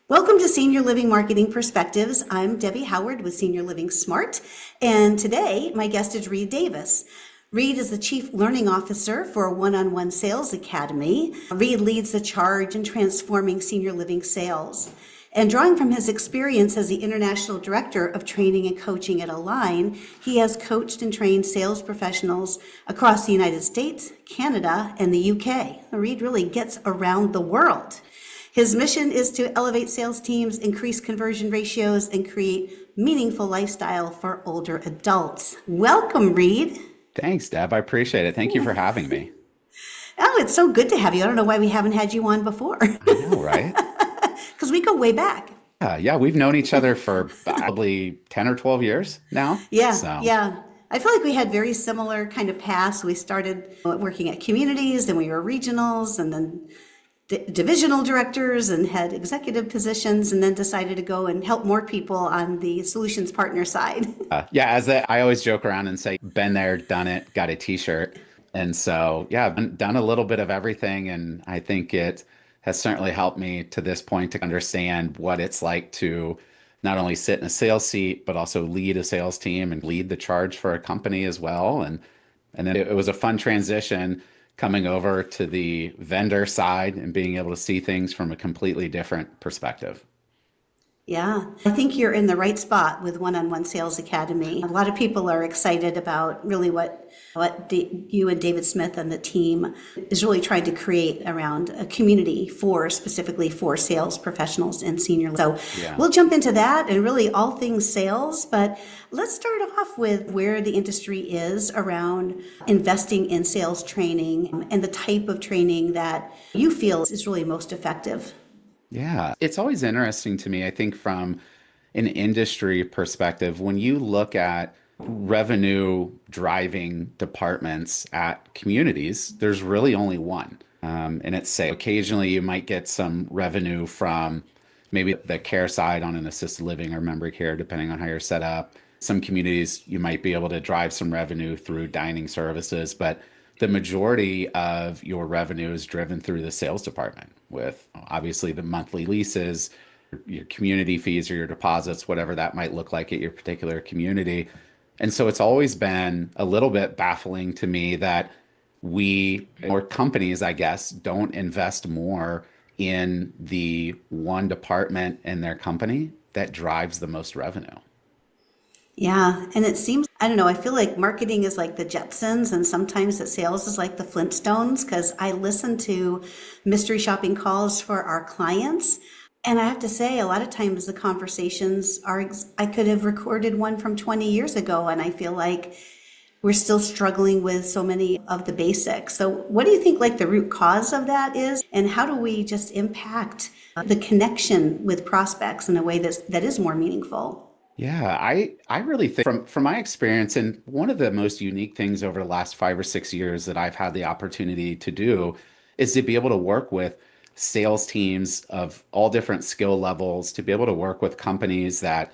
Welcome to Senior Living Marketing Perspectives. I'm Debbie Howard with Senior Living Smart, and today my guest is Reed Davis. Reed is the Chief Learning Officer for One-on-One Sales Academy. Reed leads the charge in transforming senior living sales. And drawing from his experience as the International Director of Training and Coaching at Align, he has coached and trained sales professionals across the United States, Canada, and the UK. Reed really gets around the world. His mission is to elevate sales teams, increase conversion ratios, and create meaningful lifestyle for older adults. Welcome, Reed. Thanks, Deb. I appreciate it. Thank you for having me. Oh, it's so good to have you. I don't know why we haven't had you on before. I know, right? Because we go way back. Yeah, we've known each other for probably 10 or 12 years now. Yeah, So, yeah. I feel like we had very similar kind of paths. We started working at communities, then we were regionals, and then divisional directors and had executive positions, and then decided to go and help more people on the solutions partner side. yeah, I always joke around and say, been there, done it, got a t-shirt. And so, yeah, I've done a little bit of everything. And I think it has certainly helped me to this point to understand what it's like to not only sit in a sales seat, but also lead a sales team and lead the charge for a company as well. And then it was a fun transition coming over to the vendor side and being able to see things from a completely different perspective. Yeah, I think you're in the right spot with One-on-One Sales Academy. A lot of people are excited about really what you and David Smith and the team is really trying to create around a community for specifically for sales professionals and senior. So Yeah. we'll jump into that and really all things sales, but let's start off with where the industry is around investing in sales training and the type of training that you feel is really most effective. Yeah. It's always interesting to me, I think, from an industry perspective, when you look at revenue driving departments at communities, there's really only one. And it's say occasionally you might get some revenue from maybe the care side on an assisted living or memory care, depending on how you're set up. Some communities you might be able to drive some revenue through dining services, but the majority of your revenue is driven through the sales department with obviously the monthly leases, your community fees or your deposits, whatever that might look like at your particular community. And so it's always been a little bit baffling to me that we, or companies, I guess, don't invest more in the one department in their company that drives the most revenue. Yeah, and it seems, I don't know, I feel like marketing is like the Jetsons and sometimes that sales is like the Flintstones because I listen to mystery shopping calls for our clients. And I have to say, a lot of times the conversations are, I could have recorded one from 20 years ago, and I feel like we're still struggling with so many of the basics. So, what do you think like the root cause of that is, and how do we just impact the connection with prospects in a way that is more meaningful? Yeah, I really think from my experience, and one of the most unique things over the last 5 or 6 years that I've had the opportunity to do is to be able to work with sales teams of all different skill levels, to be able to work with companies that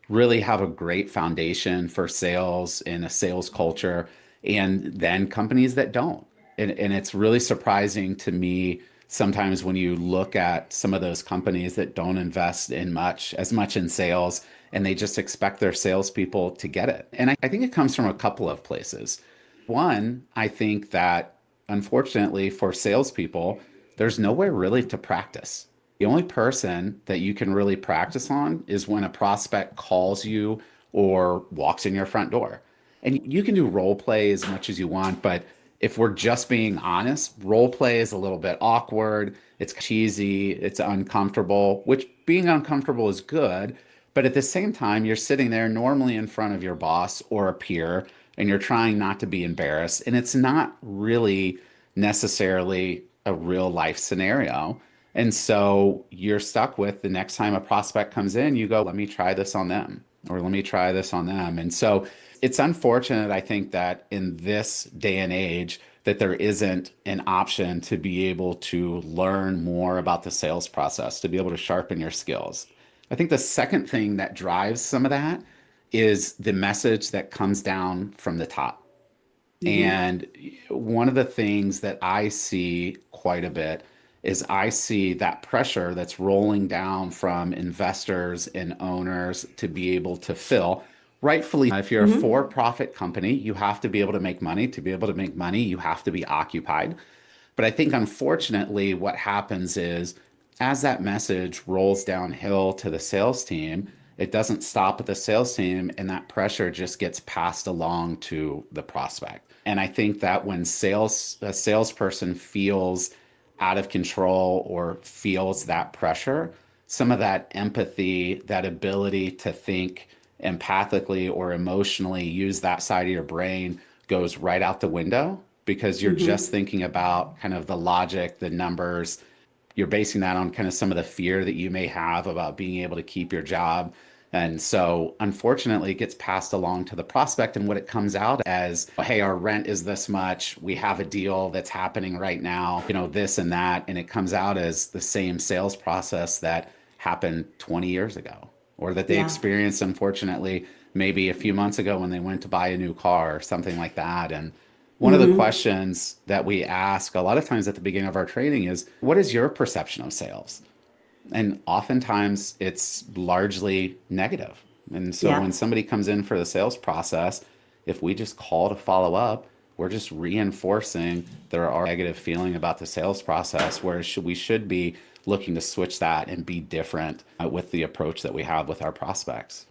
really have a great foundation for sales and a sales culture, and then companies that don't. And it's really surprising to me sometimes when you look at some of those companies that don't invest in as much in sales, and they just expect their salespeople to get it. And I think it comes from a couple of places. One, I think that unfortunately for salespeople, there's nowhere really to practice. The only person that you can really practice on is when a prospect calls you or walks in your front door. And you can do role play as much as you want, but if we're just being honest, role play is a little bit awkward, it's cheesy, it's uncomfortable, which being uncomfortable is good. But at the same time, you're sitting there normally in front of your boss or a peer, and you're trying not to be embarrassed. And it's not really necessarily a real life scenario. And so you're stuck with the next time a prospect comes in, you go, let me try this on them, or let me try this on them. And so it's unfortunate, I think, that in this day and age, that there isn't an option to be able to learn more about the sales process, to be able to sharpen your skills. I think the second thing that drives some of that is the message that comes down from the top. Hmm. And one of the things that I see quite a bit is I see that pressure that's rolling down from investors and owners to be able to fill. Rightfully, if you're a Hmm. for-profit company, you have to be able to make money. To be able to make money, you have to be occupied. But I think unfortunately, what happens is as that message rolls downhill to the sales team, it doesn't stop at the sales team, and that pressure just gets passed along to the prospect. And I think that when a salesperson feels out of control or feels that pressure, some of that empathy, that ability to think empathically or emotionally, use that side of your brain goes right out the window because you're just Hmm. thinking about kind of the logic, the numbers. You're basing that on kind of some of the fear that you may have about being able to keep your job. And so, unfortunately, it gets passed along to the prospect. And what it comes out as, hey, our rent is this much. We have a deal that's happening right now, this and that. And it comes out as the same sales process that happened 20 years ago or that they Yeah. experienced, unfortunately, maybe a few months ago when they went to buy a new car or something like that. And one of the Hmm. questions that we ask a lot of times at the beginning of our training is, what is your perception of sales? And oftentimes it's largely negative. And so Yeah. when somebody comes in for the sales process, if we just call to follow up, we're just reinforcing their negative feeling about the sales process, where we should be looking to switch that and be different with the approach that we have with our prospects.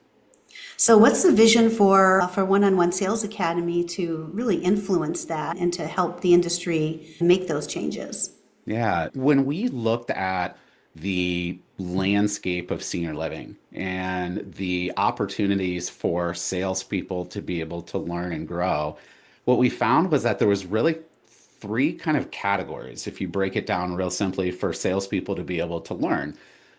So what's the vision for One-on-One Sales Academy to really influence that and to help the industry make those changes? Yeah. When we looked at the landscape of senior living and the opportunities for salespeople to be able to learn and grow, what we found was that there was really three kind of categories, if you break it down real simply, for salespeople to be able to learn.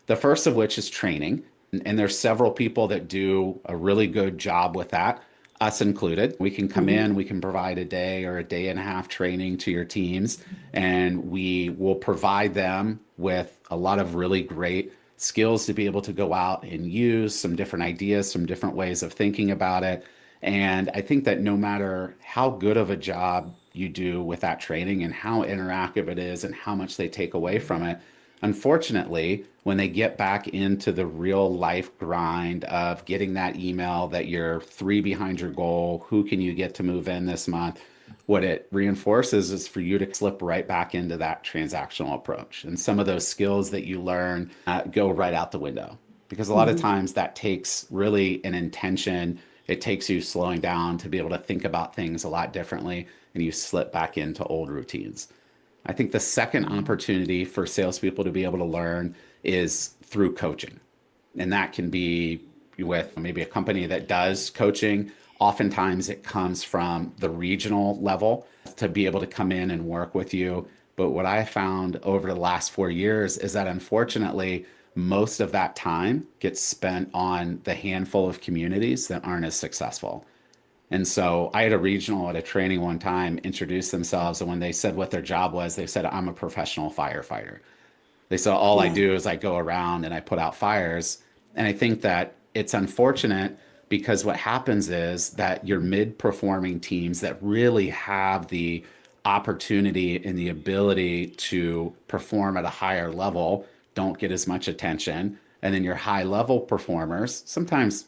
The first of which is training. And there's several people that do a really good job with that, us included. We can come in, Hmm. we can provide a day or a day and a half training to your teams, and we will provide them with a lot of really great skills to be able to go out and use some different ideas, some different ways of thinking about it. And I think that no matter how good of a job you do with that training and how interactive it is and how much they take away from it, unfortunately, when they get back into the real life grind of getting that email that you're three behind your goal, who can you get to move in this month? What it reinforces is for you to slip right back into that transactional approach. And some of those skills that you learn go right out the window because a lot of Hmm. times that takes really an intention. It takes you slowing down to be able to think about things a lot differently and you slip back into old routines. I think the second opportunity for salespeople to be able to learn is through coaching. And that can be with maybe a company that does coaching. Oftentimes it comes from the regional level to be able to come in and work with you. But what I found over the last 4 years is that unfortunately, most of that time gets spent on the handful of communities that aren't as successful. And so I had a regional at a training one time introduce themselves. And when they said what their job was, they said, I'm a professional firefighter. They said, all I Yeah. do is I go around and I put out fires. And I think that it's unfortunate because what happens is that your mid performing teams that really have the opportunity and the ability to perform at a higher level don't get as much attention. And then your high level performers, sometimes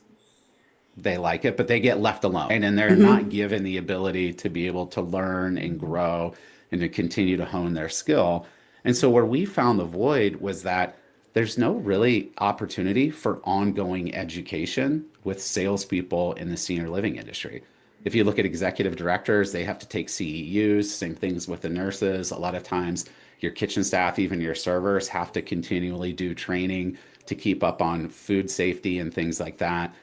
they like it, but they get left alone. And they're not Hmm. given the ability to be able to learn and grow and to continue to hone their skill. And so, where we found the void was that there's no really opportunity for ongoing education with salespeople in the senior living industry. If you look at executive directors, they have to take CEUs, same things with the nurses. A lot of times, your kitchen staff, even your servers, have to continually do training to keep up on food safety and things like that.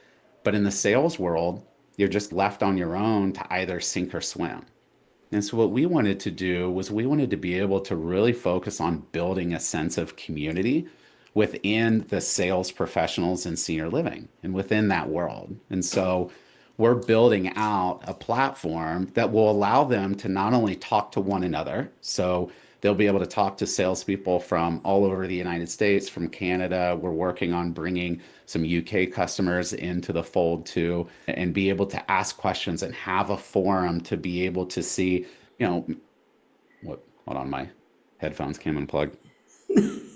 But in the sales world, you're just left on your own to either sink or swim. And so, what we wanted to do was we wanted to be able to really focus on building a sense of community within the sales professionals in senior living and within that world. And so, we're building out a platform that will allow them to not only talk to one another, so they'll be able to talk to salespeople from all over the United States, from Canada. We're working on bringing some UK customers into the fold too, and be able to ask questions and have a forum to be able to see, you know, what, hold on, my headphones came unplugged.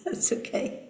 That's okay.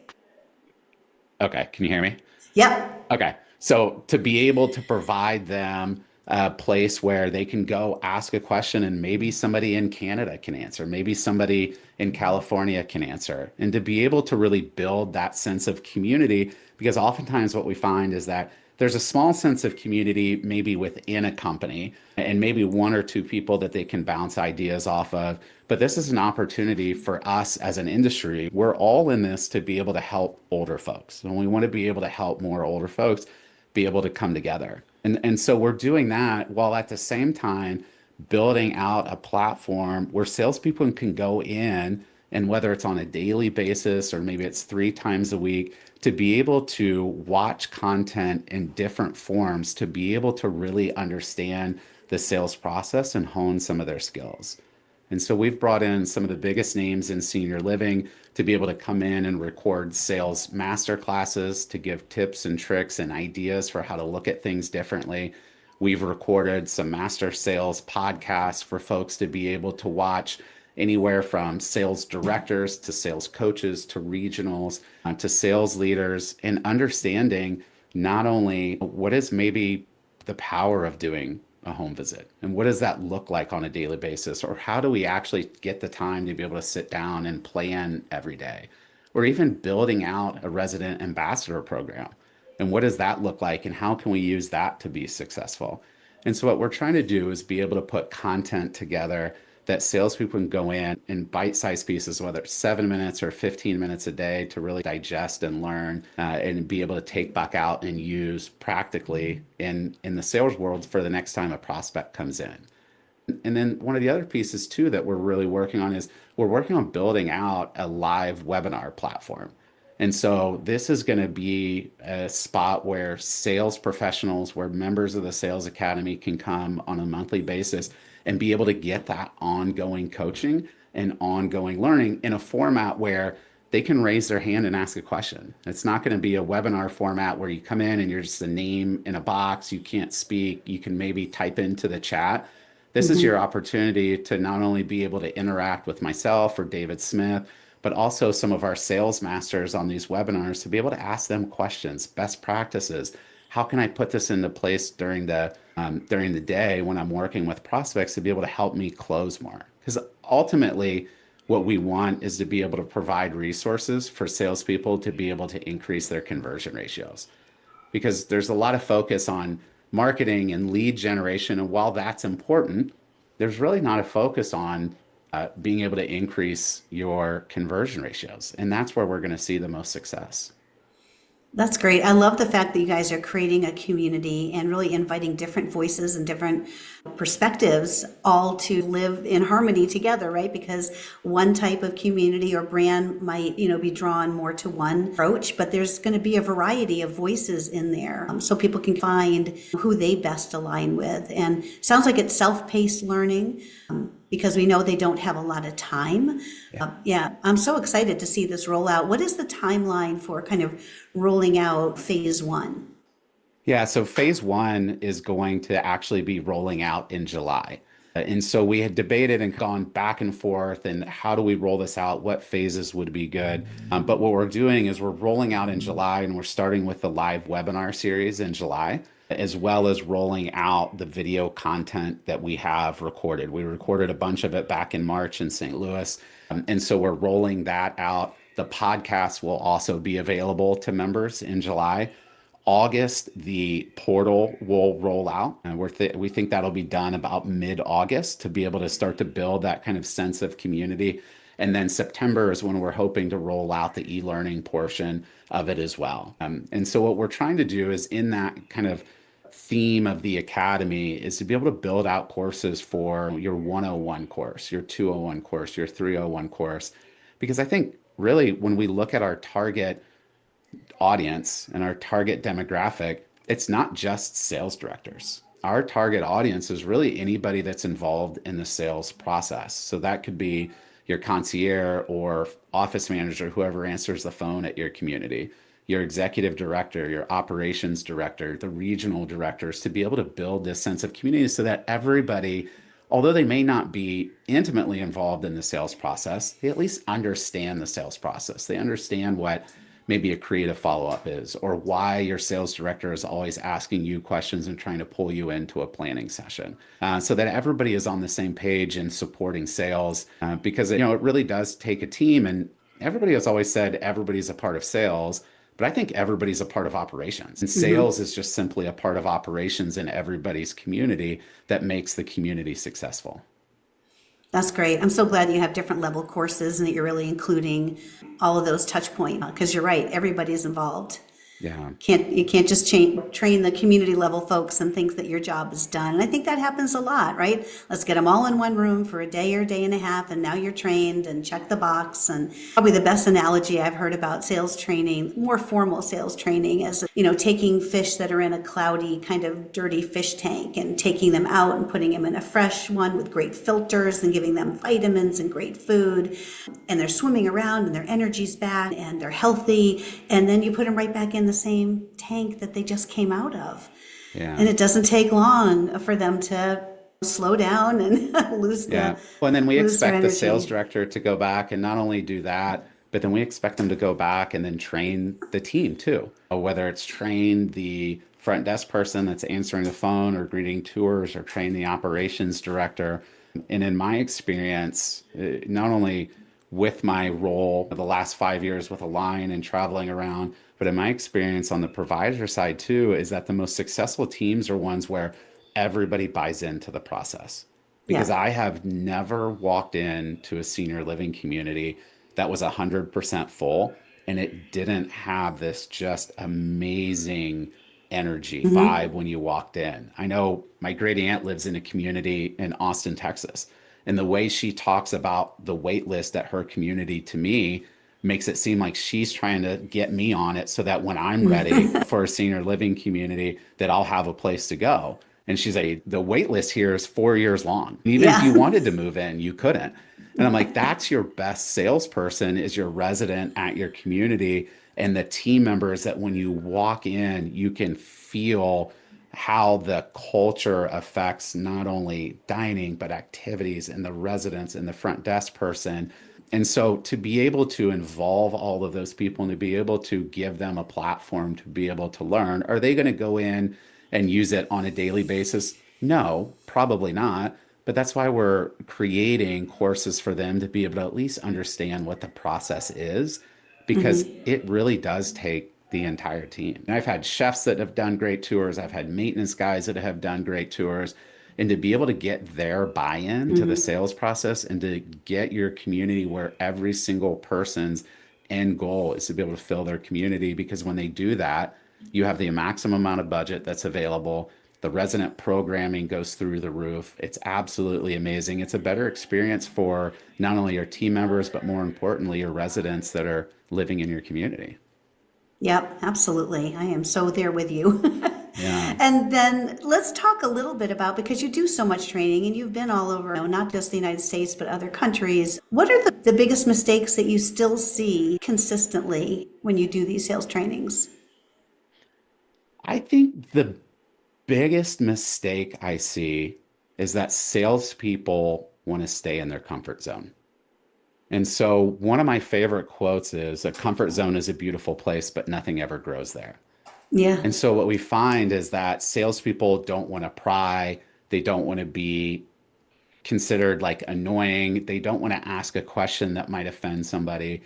Okay, can you hear me? Yep. Okay. So to be able to provide them a place where they can go ask a question and maybe somebody in Canada can answer, maybe somebody in California can answer, and to be able to really build that sense of community, because oftentimes what we find is that there's a small sense of community maybe within a company and maybe one or two people that they can bounce ideas off of. But this is an opportunity for us as an industry. We're all in this to be able to help older folks. And we want to be able to help more older folks be able to come together. And so we're doing that while at the same time building out a platform where salespeople can go in, and whether it's on a daily basis or maybe it's 3 times a week, to be able to watch content in different forms, to be able to really understand the sales process and hone some of their skills. And so we've brought in some of the biggest names in senior living to be able to come in and record sales master classes to give tips and tricks and ideas for how to look at things differently. We've recorded some master sales podcasts for folks to be able to watch, anywhere from sales directors to sales coaches to regionals to sales leaders, and understanding not only what is maybe the power of doing a home visit and what does that look like on a daily basis, or how do we actually get the time to be able to sit down and plan every day, or even building out a resident ambassador program, and what does that look like and how can we use that to be successful. And so what we're trying to do is be able to put content together that salespeople can go in bite-sized pieces, whether it's 7 minutes or 15 minutes a day, to really digest and learn and be able to take back out and use practically in the sales world for the next time a prospect comes in. And then one of the other pieces too that we're really working on is we're working on building out a live webinar platform. And so this is going to be a spot where sales professionals, where members of the Sales Academy can come on a monthly basis and be able to get that ongoing coaching and ongoing learning in a format where they can raise their hand and ask a question. It's not going to be a webinar format where you come in and you're just a name in a box, you can't speak, you can maybe type into the chat. This is your Hmm. opportunity to not only be able to interact with myself or David Smith, but also some of our sales masters on these webinars, to be able to ask them questions, best practices. How can I put this into place during the day when I'm working with prospects to be able to help me close more? Because ultimately, what we want is to be able to provide resources for salespeople to be able to increase their conversion ratios, because there's a lot of focus on marketing and lead generation. And while that's important, there's really not a focus on being able to increase your conversion ratios. And that's where we're going to see the most success. That's great. I love the fact that you guys are creating a community and really inviting different voices and different perspectives all to live in harmony together, right? Because one type of community or brand might, be drawn more to one approach, but there's going to be a variety of voices in there, so people can find who they best align with. And sounds like it's self-paced learning, because we know they don't have a lot of time. Yeah. Yeah, I'm so excited to see this roll out. What is the timeline for kind of rolling out phase one? Yeah, so phase one is going to actually be rolling out in July. And so we had debated and gone back and forth and how do we roll this out? What phases would be good? But what we're doing is we're rolling out in July, and we're starting with the live webinar series in July, as well as rolling out the video content that we have recorded. We recorded a bunch of it back in March in St. Louis. And so we're rolling that out. The podcast will also be available to members in July. August, the portal will roll out, and we think that'll be done about mid-August to be able to start to build that kind of sense of community. And then September is when we're hoping to roll out the e-learning portion of it as well. And so what we're trying to do is, in that kind of theme of the academy, is to be able to build out courses for your 101 course, your 201 course, your 301 course. Because I think really when we look at our target audience and our target demographic, it's not just sales directors. Our target audience is really anybody that's involved in the sales process. So that could be your concierge or office manager, whoever answers the phone at your community, your executive director, your operations director, the regional directors, to be able to build this sense of community so that everybody although they may not be intimately involved in the sales process, they at least understand the sales process. They understand what maybe a creative follow-up is, or why your sales director is always asking you questions and trying to pull you into a planning session, so that everybody is on the same page in supporting sales, because it really does take a team. And everybody has always said everybody's a part of sales, but I think everybody's a part of operations. And Hmm. sales is just simply a part of operations in everybody's community that makes the community successful. That's great. I'm so glad you have different level courses and that you're really including all of those touch points because you're right, everybody's involved. Yeah. You can't just train the community level folks and think that your job is done. And I think that happens a lot, right? Let's get them all in one room for a day or day and a half, and now you're trained and check the box. And probably the best analogy I've heard about sales training, more formal sales training, is taking fish that are in a cloudy kind of dirty fish tank and taking them out and putting them in a fresh one with great filters and giving them vitamins and great food, and they're swimming around and their energy's back and they're healthy, and then you put them right back in the same tank that they just came out of. Yeah. And it doesn't take long for them to slow down and Yeah. Well, and then we lose their expect the sales energy. director to go back and not only do that, but then we expect them to go back and then train the team too. Whether it's train the front desk person that's answering the phone or greeting tours, or train the operations director. And in my experience, not only with my role the last 5 years with Align and traveling around, but in my experience on the provider side too, is that the most successful teams are ones where everybody buys into the process. Because Yeah. I have never walked into a senior living community that was 100% full and it didn't have this just amazing energy vibe when you walked in. I know my great aunt lives in a community in Austin, Texas, and the way she talks about the wait list at her community to me makes it seem like she's trying to get me on it so that when I'm ready for a senior living community that I'll have a place to go. And she's like, the wait list here is 4 years long. Even if Yeah. you wanted to move in, you couldn't. And I'm like, that's your best salesperson, is your resident at your community and the team members that when you walk in, you can feel how the culture affects not only dining, but activities and the residents and the front desk person. And so to be able to involve all of those people and to be able to give them a platform to be able to learn, are they going to go in and use it on a daily basis? No, probably not. But that's why we're creating courses for them to be able to at least understand what the process is, because it really does take the entire team. And I've had chefs that have done great tours, I've had maintenance guys that have done great tours. And to be able to get their buy-in to the sales process and to get your community where every single person's end goal is to be able to fill their community, because when they do that, you have the maximum amount of budget that's available. The resident programming goes through the roof. It's absolutely amazing. It's a better experience for not only your team members, but more importantly, your residents that are living in your community. Yep, absolutely. I am so there with you. Yeah. And then let's talk a little bit about, because you do so much training and you've been all over, not just the United States, but other countries. What are the biggest mistakes that you still see consistently when you do these sales trainings? I think the biggest mistake I see is that salespeople want to stay in their comfort zone. And so, one of my favorite quotes is, a comfort zone is a beautiful place, but nothing ever grows there. Yeah. And so, what we find is that salespeople don't want to pry, they don't want to be considered like annoying. They don't want to ask a question that might offend somebody.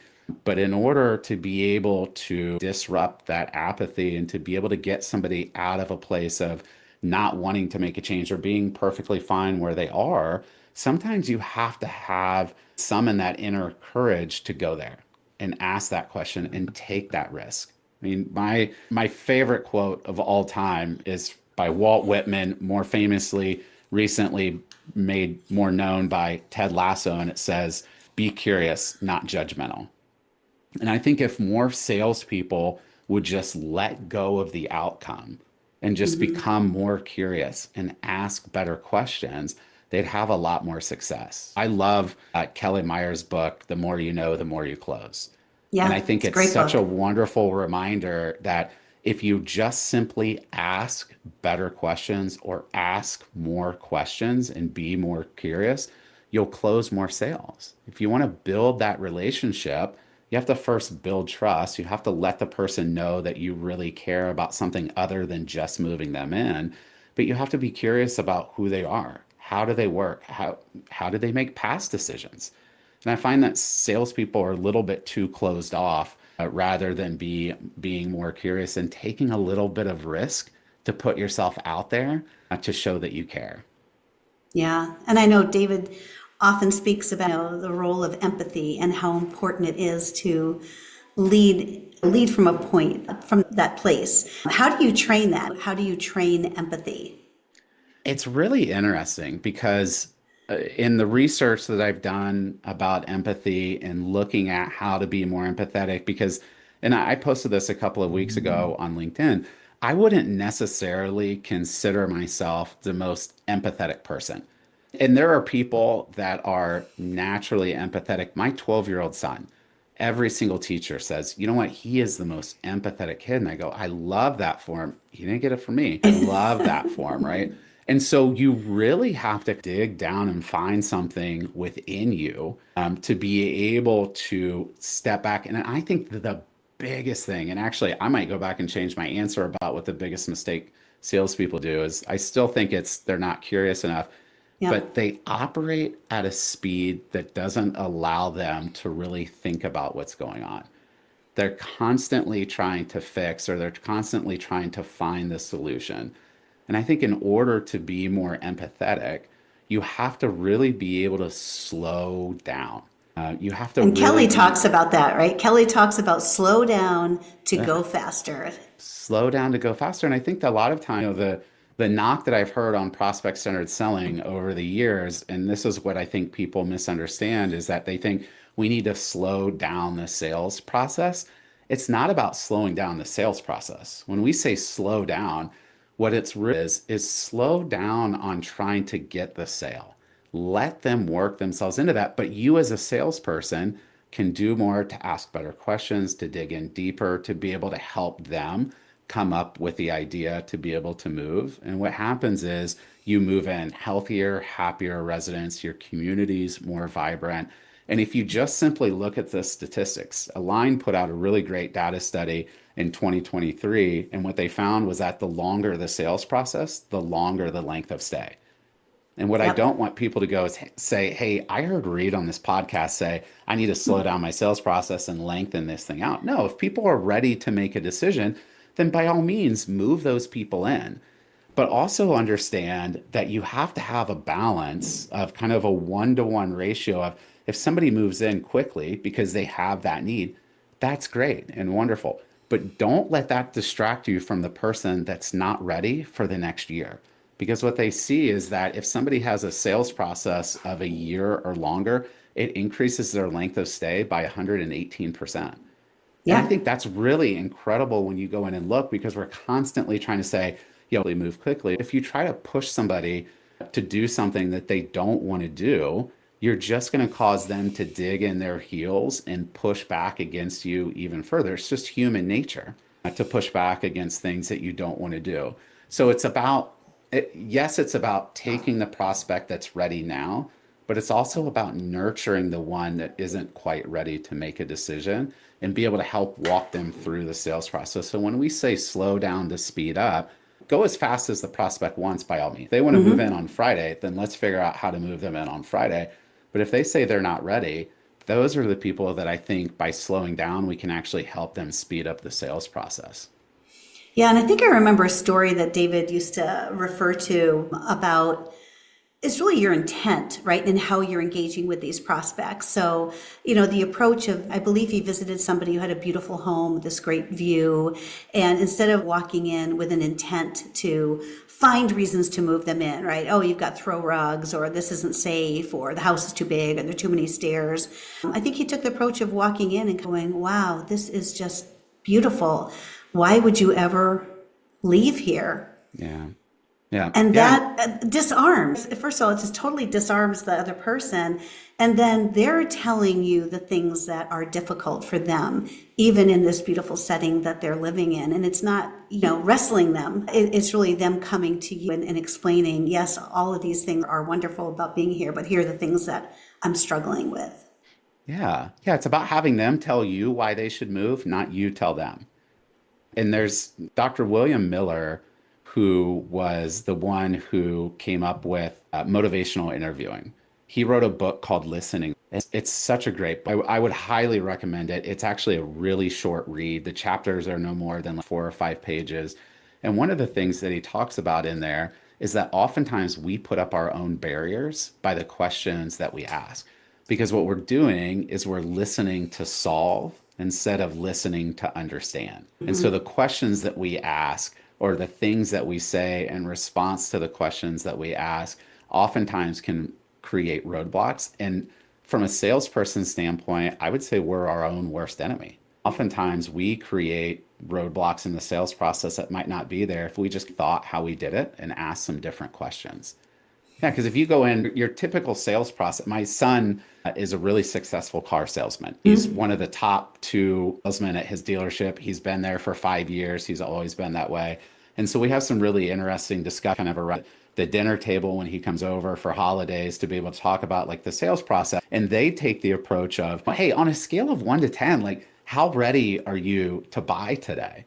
But in order to be able to disrupt that apathy and to be able to get somebody out of a place of not wanting to make a change or being perfectly fine where they are, sometimes you have to have summon that inner courage to go there and ask that question and take that risk. I mean, my favorite quote of all time is by Walt Whitman, more famously recently made more known by Ted Lasso, and it says, "Be curious, not judgmental." And I think if more salespeople would just let go of the outcome and just become more curious and ask better questions, they'd have a lot more success. I love Kelly Meyer's book, The More You Know, the More You Close. And I Yeah, think it's a it's great such a book. wonderful reminder that If you just simply ask better questions or ask more questions and be more curious, you'll close more sales. If you want to build that relationship, you have to first build trust. You have to let the person know that you really care about something other than just moving them in. But you have to be curious about who they are. How do they work? How do they make past decisions? And I find that salespeople are a little bit too closed off rather than being more curious and taking a little bit of risk to put yourself out there to show that you care. Yeah, and I know David often speaks about, the role of empathy and how important it is to lead from a point, from that place. How do you train that? How do you train empathy? It's really interesting because in the research that I've done about empathy and looking at how to be more empathetic, and I posted this a couple of weeks ago on LinkedIn, I wouldn't necessarily consider myself the most empathetic person. And there are people that are naturally empathetic. My 12-year-old son, every single teacher says, you know what, he is the most empathetic kid. And I go, I love that for him. He didn't get it from me. I love that for him, right? And so you really have to dig down and find something within you to be able to step back. And I think the biggest thing, and actually I might go back and change my answer about what the biggest mistake salespeople do is I still think it's they're not curious enough, Yeah. but they operate at a speed that doesn't allow them to really think about what's going on. They're constantly trying to fix or they're constantly trying to find the solution. And I think in order to be more empathetic, you have to really be able to slow down. You have to And really Kelly be talks about that, right? Kelly talks about slow down to go faster. slow down to go faster. And I think that a lot of time, the knock that I've heard on prospect centered selling over the years, and this is what I think people misunderstand, is that they think we need to slow down the sales process. It's not about slowing down the sales process. When we say slow down, what it's really is slow down on trying to get the sale. Let them work themselves into that. But you as a salesperson can do more to ask better questions, to dig in deeper, to be able to help them come up with the idea to be able to move. And what happens is you move in healthier, happier residents, your community's more vibrant. And if you just simply look at the statistics, Align put out a really great data study in 2023. And what they found was that the longer the sales process, the longer the length of stay. And what I Yep. don't want people to go is say, hey, I heard Reed on this podcast say, I need to slow down my sales process and lengthen this thing out. No, if people are ready to make a decision, then by all means, move those people in. But also understand that you have to have a balance of kind of a 1-to-1 ratio of if somebody moves in quickly because they have that need, that's great and wonderful. But don't let that distract you from the person that's not ready for the next year. Because what they see is that if somebody has a sales process of a year or longer, it increases their length of stay by 118%. And I Yeah. think that's really incredible when you go in and look because we're constantly trying to say, move quickly. If you try to push somebody to do something that they don't want to do, you're just going to cause them to dig in their heels and push back against you even further. It's just human nature to push back against things that you don't want to do. So yes, it's about taking the prospect that's ready now, but it's also about nurturing the one that isn't quite ready to make a decision and be able to help walk them through the sales process. So when we say slow down to speed up, go as fast as the prospect wants by all means. If they want to move in on Friday, then let's figure out how to move them in on Friday. But if they say they're not ready, those are the people that I think by slowing down, we can actually help them speed up the sales process. Yeah, and I think I remember a story that David used to refer to about it's really your intent, right? And how you're engaging with these prospects. So, the approach of, I believe he visited somebody who had a beautiful home with this great view. And instead of walking in with an intent to find reasons to move them in, right? Oh, you've got throw rugs, or this isn't safe, or the house is too big, or there are too many stairs. I think he took the approach of walking in and going, wow, this is just beautiful. Why would you ever leave here? Yeah. Yeah. And Yeah. that disarms, first of all, it just totally disarms the other person. And then they're telling you the things that are difficult for them, even in this beautiful setting that they're living in. And it's not, wrestling them. It's really them coming to you and explaining, yes, all of these things are wonderful about being here, but here are the things that I'm struggling with. Yeah. Yeah. It's about having them tell you why they should move, not you tell them. And there's Dr. William Miller, who was the one who came up with motivational interviewing. He wrote a book called Listening. It's such a great book. I would highly recommend it. It's actually a really short read. The chapters are no more than like 4 or 5 pages. And one of the things that he talks about in there is that oftentimes we put up our own barriers by the questions that we ask. Because what we're doing is we're listening to solve instead of listening to understand. And so the questions that we ask or the things that we say in response to the questions that we ask oftentimes can create roadblocks. And from a salesperson standpoint, I would say we're our own worst enemy. Oftentimes we create roadblocks in the sales process that might not be there if we just thought how we did it and asked some different questions. Yeah, because if you go in your typical sales process, my son is a really successful car salesman. He's one of the top two salesmen at his dealership. He's been there for 5 years. He's always been that way. And so we have some really interesting discussion kind of around the dinner table when he comes over for holidays to be able to talk about like the sales process. And they take the approach of, hey, on a scale of 1 to 10, like how ready are you to buy today?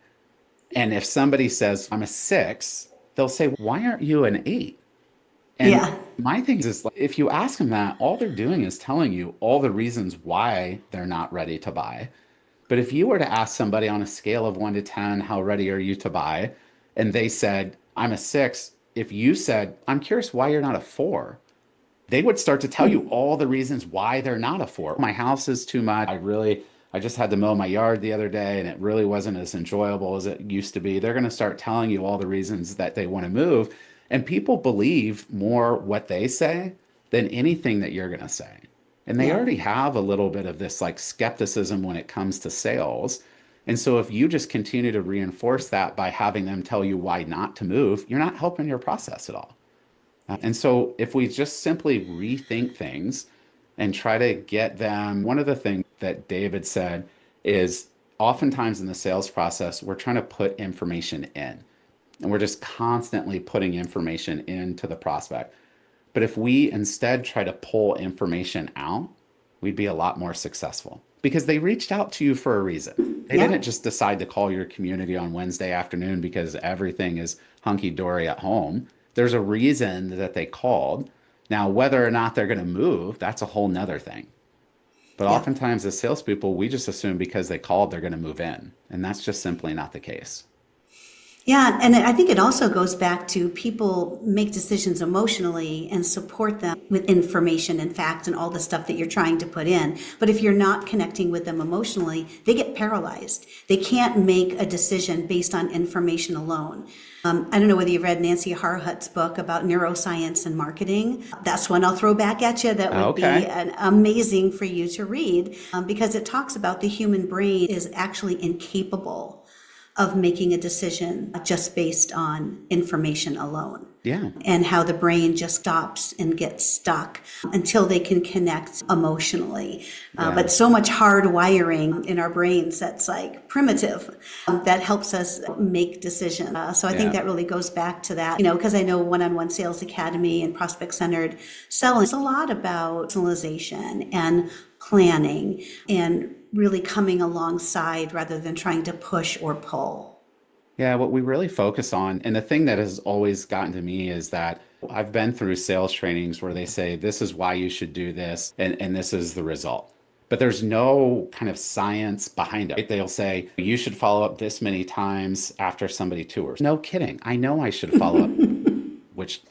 And if somebody says, I'm a 6, they'll say, why aren't you an 8? And Yeah. my thing is, like, if you ask them that, all they're doing is telling you all the reasons why they're not ready to buy. But if you were to ask somebody on a scale of 1 to 10, how ready are you to buy? And they said, I'm a 6. If you said, I'm curious why you're not a 4, they would start to tell you all the reasons why they're not a 4. My house is too much. I just had to mow my yard the other day and it really wasn't as enjoyable as it used to be. They're going to start telling you all the reasons that they want to move. And people believe more what they say than anything that you're going to say. And they Yeah. already have a little bit of this like skepticism when it comes to sales. And so if you just continue to reinforce that by having them tell you why not to move, you're not helping your process at all. And so if we just simply rethink things and try to get them, one of the things that David said is oftentimes in the sales process, we're trying to put information in and we're just constantly putting information into the prospect. But if we instead try to pull information out, we'd be a lot more successful because they reached out to you for a reason. They Yeah. didn't just decide to call your community on Wednesday afternoon because everything is hunky dory at home. There's a reason that they called. Now, whether or not they're going to move, that's a whole nother thing. But Yeah. oftentimes, as salespeople, we just assume because they called, they're going to move in. And that's just simply not the case. Yeah, and I think it also goes back to people make decisions emotionally and support them with information and facts and all the stuff that you're trying to put in. But if you're not connecting with them emotionally, they get paralyzed. They can't make a decision based on information alone. I don't know whether you've read Nancy Harhut's book about neuroscience and marketing. That's one I'll throw back at you. That would be Okay. amazing for you to read because it talks about the human brain is actually incapable of making a decision just based on information alone Yeah. and how the brain just stops and gets stuck until they can connect emotionally. Yeah. But so much hard wiring in our brains that's like primitive that helps us make decisions. So I think Yeah. that really goes back to that, because I know One-on-One Sales Academy and prospect centered selling is a lot about personalization and planning and really coming alongside rather than trying to push or pull. Yeah, what we really focus on, and the thing that has always gotten to me is that I've been through sales trainings where they say, this is why you should do this, and this is the result. But there's no kind of science behind it. Right? They'll say, you should follow up this many times after somebody tours. No kidding. I know I should follow up, which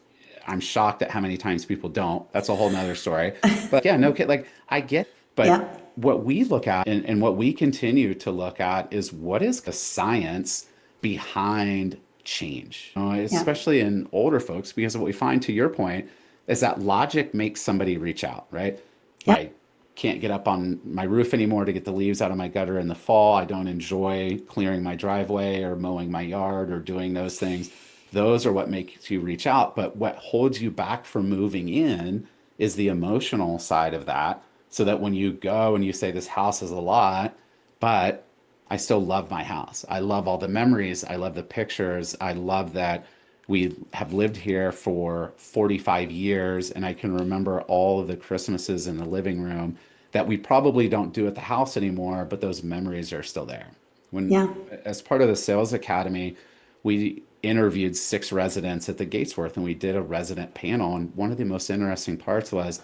I'm shocked at how many times people don't. That's a whole nother story. But yeah, no kid, like I get, but Yeah. what we look at and what we continue to look at is what is the science behind change, Yeah. especially in older folks, because what we find, to your point, is that logic makes somebody reach out, right? Yeah. I can't get up on my roof anymore to get the leaves out of my gutter in the fall. I don't enjoy clearing my driveway or mowing my yard or doing those things. those are what makes you reach out. But what holds you back from moving in is the emotional side of that. So that when you go and you say, this house is a lot, but I still love my house. I love all the memories. I love the pictures. I love that we have lived here for 45 years and I can remember all of the Christmases in the living room that we probably don't do at the house anymore, but those memories are still there. When, Yeah. as part of the sales academy, we interviewed 6 residents at the Gatesworth and we did a resident panel. And one of the most interesting parts was,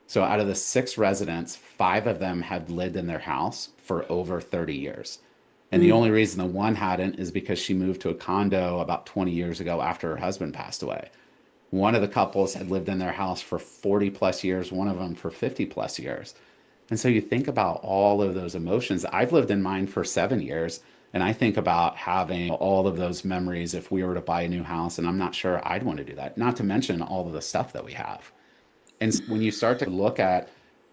so out of the 6 residents, 5 of them had lived in their house for over 30 years. And the only reason the one hadn't is because she moved to a condo about 20 years ago after her husband passed away. One of the couples had lived in their house for 40 plus years, one of them for 50 plus years. And so you think about all of those emotions. I've lived in mine for 7 years, and I think about having all of those memories if we were to buy a new house, and I'm not sure I'd want to do that, not to mention all of the stuff that we have. And when you start to look at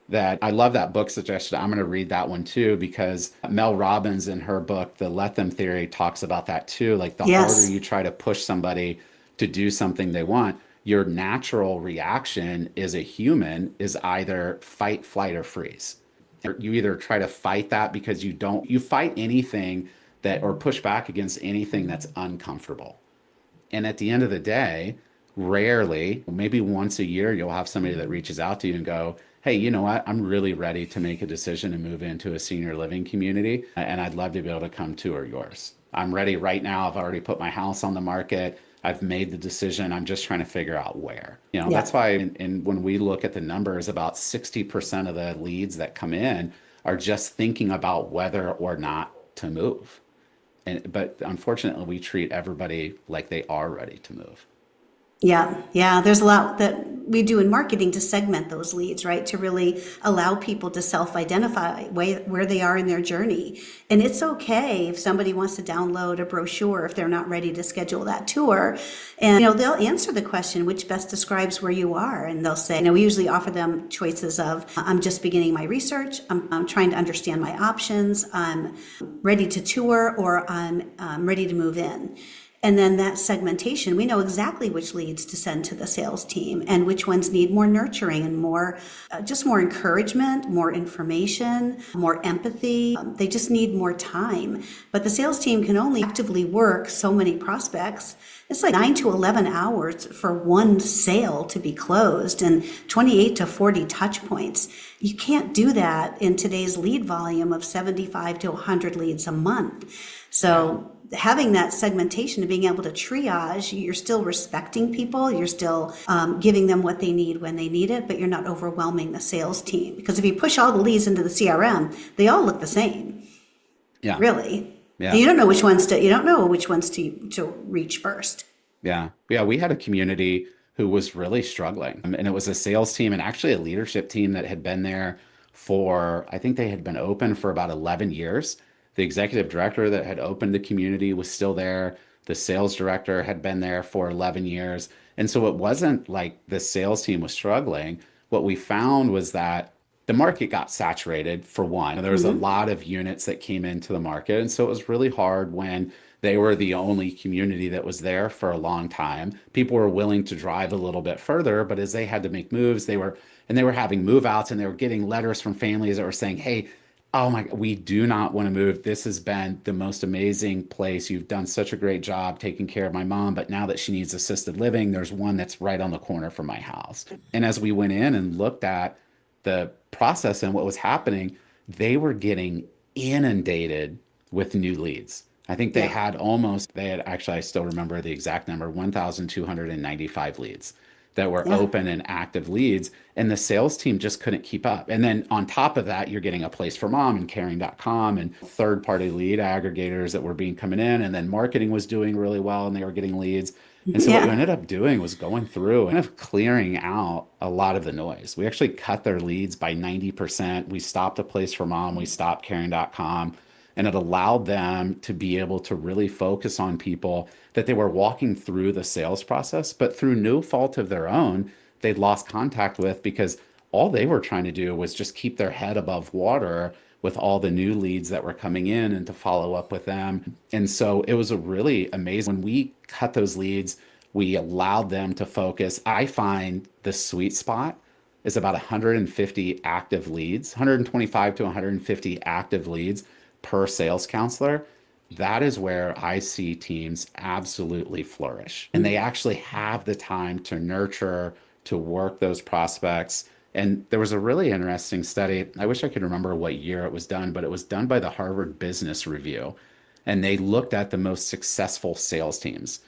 that, I love that book suggestion. I'm going to read that one too, because Mel Robbins in her book, The Let Them Theory, talks about that too. Like the harder Yes. you try to push somebody to do something they want, your natural reaction as a human is either fight, flight, or freeze. You either try to fight that because you fight anything that, or push back against anything that's uncomfortable. And at the end of the day, rarely, maybe once a year, you'll have somebody that reaches out to you and go, hey, you know what? I'm really ready to make a decision to move into a senior living community, and I'd love to be able to come tour yours. I'm ready right now. I've already put my house on the market. I've made the decision. I'm just trying to figure out where. Yeah. That's why, and when we look at the numbers, about 60% of the leads that come in are just thinking about whether or not to move. But unfortunately, we treat everybody like they are ready to move. Yeah, yeah. There's a lot that we do in marketing to segment those leads, right? To really allow people to self-identify where they are in their journey. And it's okay if somebody wants to download a brochure if they're not ready to schedule that tour. And, they'll answer the question, which best describes where you are? And they'll say, we usually offer them choices of, I'm just beginning my research. I'm trying to understand my options. I'm ready to tour, or I'm ready to move in. And then that segmentation, we know exactly which leads to send to the sales team and which ones need more nurturing and more, just more encouragement, more information, more empathy. They just need more time. But the sales team can only actively work so many prospects. It's like 9 to 11 hours for one sale to be closed and 28 to 40 touch points. You can't do that in today's lead volume of 75 to 100 leads a month. So having that segmentation and being able to triage, you're still respecting people, you're still giving them what they need when they need it, but you're not overwhelming the sales team. Because if you push all the leads into the CRM, they all look the same, Yeah. really. And Yeah. you don't know which ones to reach first. Yeah. Yeah. We had a community who was really struggling. And it was a sales team and actually a leadership team that had been there for, I think they had been open for about 11 years. The executive director that had opened the community was still there. The sales director had been there for 11 years. And so it wasn't like the sales team was struggling. What we found was that the market got saturated for one. There was a lot of units that came into the market. And so it was really hard when they were the only community that was there for a long time. People were willing to drive a little bit further, but as they had to make moves, they were having move outs and they were getting letters from families that were saying, hey, oh my, we do not want to move. This has been the most amazing place. You've done such a great job taking care of my mom, but now that she needs assisted living, there's one that's right on the corner from my house. And as we went in and looked at the process and what was happening, they were getting inundated with new leads. I think Yeah. they had actually, I still remember the exact number, 1,295 leads that were Yeah. open and active leads. And the sales team just couldn't keep up. And then on top of that, you're getting a place for mom and caring.com and third party lead aggregators that were being coming in. And then marketing was doing really well and they were getting leads. And so what we Yeah. ended up doing was going through and kind of clearing out a lot of the noise. We actually cut their leads by 90%. We stopped a place for mom. We stopped caring.com. And it allowed them to be able to really focus on people that they were walking through the sales process, but through no fault of their own, they'd lost contact with because all they were trying to do was just keep their head above water with all the new leads that were coming in and to follow up with them. And so it was a really amazing when we cut those leads, we allowed them to focus. I find the sweet spot is about 150 active leads, 125 to 150 active leads per sales counselor. That is where I see teams absolutely flourish. And they actually have the time to nurture, to work those prospects. And there was a really interesting study. I wish I could remember what year it was done, but it was done by the Harvard Business Review. And they looked at the most successful sales teams.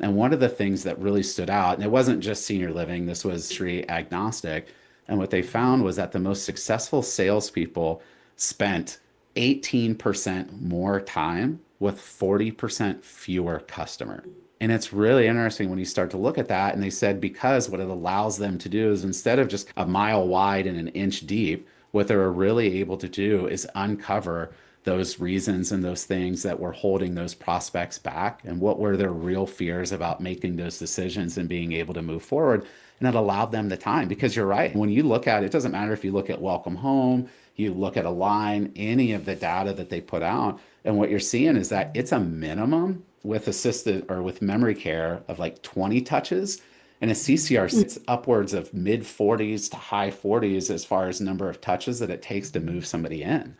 And one of the things that really stood out, and it wasn't just senior living, this was industry agnostic. And what they found was that the most successful salespeople spent 18% more time with 40% fewer customers. And it's really interesting when you start to look at that. And they said because what it allows them to do is instead of just a mile wide and an inch deep, what they're really able to do is uncover those reasons and those things that were holding those prospects back and what were their real fears about making those decisions and being able to move forward. And it allowed them the time because you're right. When you look at it, it doesn't matter if you look at Welcome Home, you look at a line, any of the data that they put out. And what you're seeing is that it's a minimum with assisted or with memory care of like 20 touches. And a CCR sits upwards of mid 40s to high 40s as far as number of touches that it takes to move somebody in.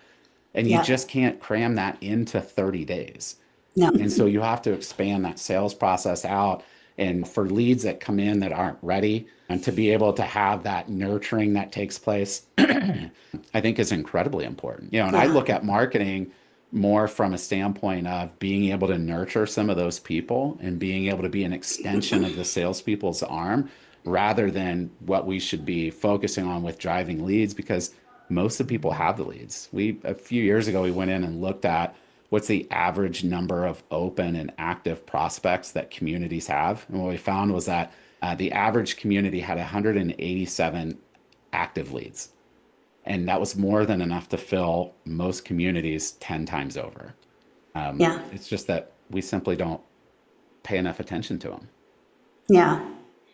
And you Yeah. just can't cram that into 30 days. No. And so you have to expand that sales process out. And for leads that come in that aren't ready, and to be able to have that nurturing that takes place, I think is incredibly important. And I Yeah. look at marketing more from a standpoint of being able to nurture some of those people and being able to be an extension of the salespeople's arm rather than what we should be focusing on with driving leads because most of the people have the leads. A few years ago, we went in and looked at what's the average number of open and active prospects that communities have. And what we found was that the average community had 187 active leads. And that was more than enough to fill most communities 10 times over. Yeah. It's just that we simply don't pay enough attention to them. Yeah.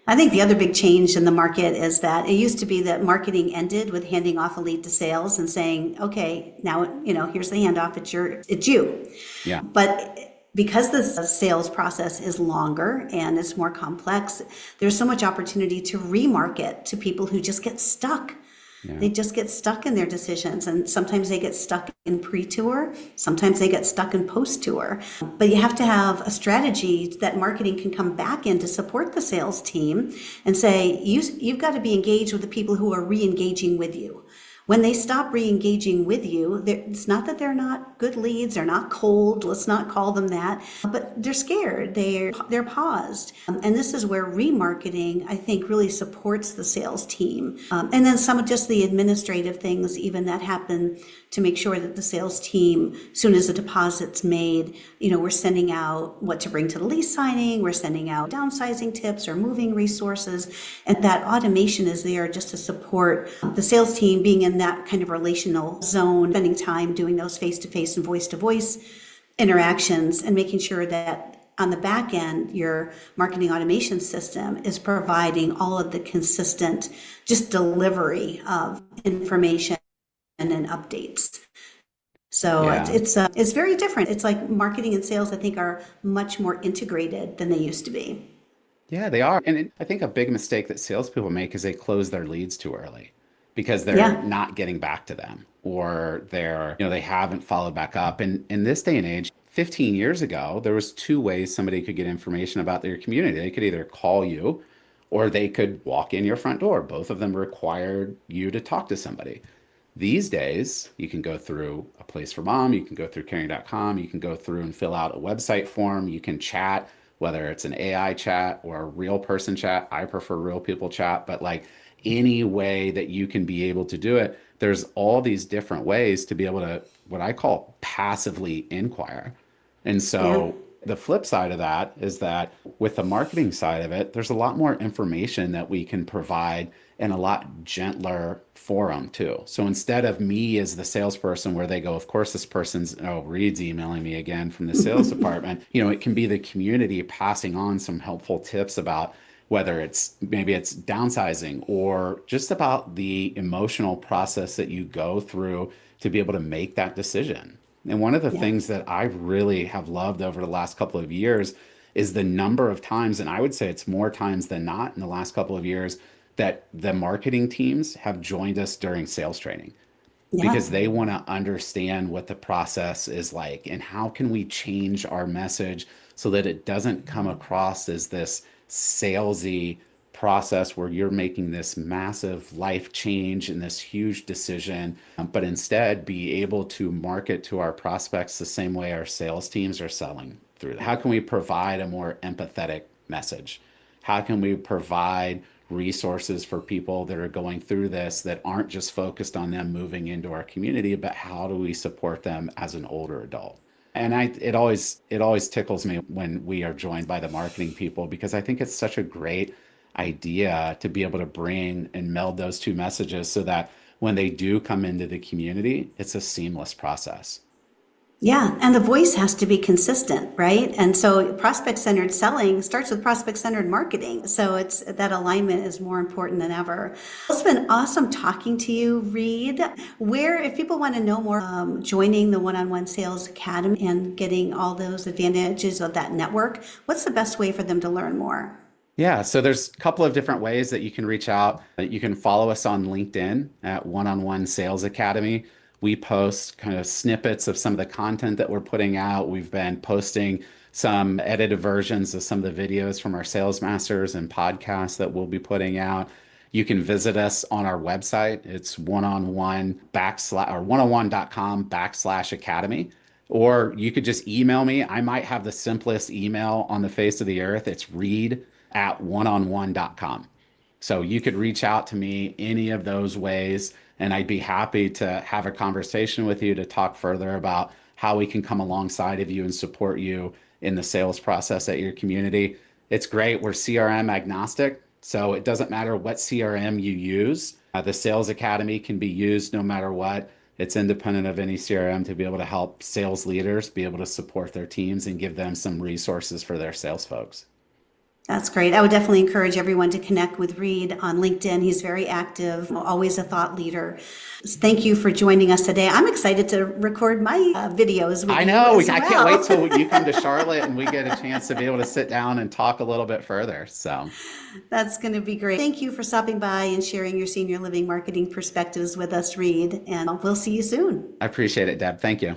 I think the other big change in the market is that it used to be that marketing ended with handing off a lead to sales and saying, okay, now, here's the handoff. It's you. Yeah. But because the sales process is longer and it's more complex, there's so much opportunity to remarket to people who just get stuck. Yeah. They just get stuck in their decisions, and sometimes they get stuck in pre-tour, sometimes they get stuck in post-tour. But you have to have a strategy that marketing can come back in to support the sales team and say, you've got to be engaged with the people who are re-engaging with you. When they stop re-engaging with you, it's not that they're not good leads, they're not cold, let's not call them that, but they're scared, they're paused. And this is where remarketing, I think, really supports the sales team. And then some of just the administrative things even that happen to make sure that the sales team, as soon as a deposit's made, we're sending out what to bring to the lease signing, we're sending out downsizing tips or moving resources, and that automation is there just to support the sales team being in that kind of relational zone, spending time doing those face-to-face and voice-to-voice interactions and making sure that on the back end, your marketing automation system is providing all of the consistent just delivery of information and updates. So Yeah. it's very different. It's like marketing and sales, I think, are much more integrated than they used to be. Yeah, they are. And I think a big mistake that salespeople make is they close their leads too early because they're Yeah. not getting back to them or they haven't followed back up. And in this day and age, 15 years ago, there was two ways somebody could get information about their community. They could either call you or they could walk in your front door. Both of them required you to talk to somebody. These days, you can go through a place for mom, you can go through caring.com, you can go through and fill out a website form, you can chat, whether it's an AI chat or a real person chat. I prefer real people chat, but like any way that you can be able to do it, there's all these different ways to be able to, what I call passively inquire. And Yeah. so the flip side of that is that with the marketing side of it, there's a lot more information that we can provide in a lot gentler forum too. So instead of me as the salesperson where they go, of course, this person's, oh, Reed's emailing me again from the sales department, it can be the community passing on some helpful tips about whether maybe it's downsizing or just about the emotional process that you go through to be able to make that decision. And one of the Yeah. things that I really have loved over the last couple of years is the number of times, and I would say it's more times than not in the last couple of years, that the marketing teams have joined us during sales training Yeah. because they want to understand what the process is like and how can we change our message so that it doesn't come across as this salesy process where you're making this massive life change and this huge decision, but instead be able to market to our prospects the same way our sales teams are selling through. How can we provide a more empathetic message? How can we provide resources for people that are going through this that aren't just focused on them moving into our community, but how do we support them as an older adult? And it always tickles me when we are joined by the marketing people because I think it's such a great idea to be able to bring and meld those two messages so that when they do come into the community, it's a seamless process. Yeah, and the voice has to be consistent, right? And so prospect-centered selling starts with prospect-centered marketing. So it's that alignment is more important than ever. It's been awesome talking to you, Reed. Where, if people want to know more, joining the One-on-One Sales Academy and getting all those advantages of that network, what's the best way for them to learn more? Yeah, so there's a couple of different ways that you can reach out. You can follow us on LinkedIn at One-on-One Sales Academy. We post kind of snippets of some of the content that we're putting out. We've been posting some edited versions of some of the videos from our sales masters and podcasts that we'll be putting out. You can visit us on our website. It's one-on-one backslash or oneonone.com/academy. Or you could just email me. I might have the simplest email on the face of the earth. It's read@oneonone.com. So you could reach out to me any of those ways, and I'd be happy to have a conversation with you to talk further about how we can come alongside of you and support you in the sales process at your community. It's great. We're CRM agnostic, so it doesn't matter what CRM you use. The Sales Academy can be used no matter what. It's independent of any CRM to be able to help sales leaders be able to support their teams and give them some resources for their sales folks. That's great. I would definitely encourage everyone to connect with Reed on LinkedIn. He's very active, always a thought leader. Thank you for joining us today. I'm excited to record my videos with I you know. as I can't wait well. till you come to Charlotte and we get a chance to be able to sit down and talk a little bit further. So That's going to be great. Thank you for stopping by and sharing your senior living marketing perspectives with us, Reed. And we'll see you soon. I appreciate it, Deb. Thank you.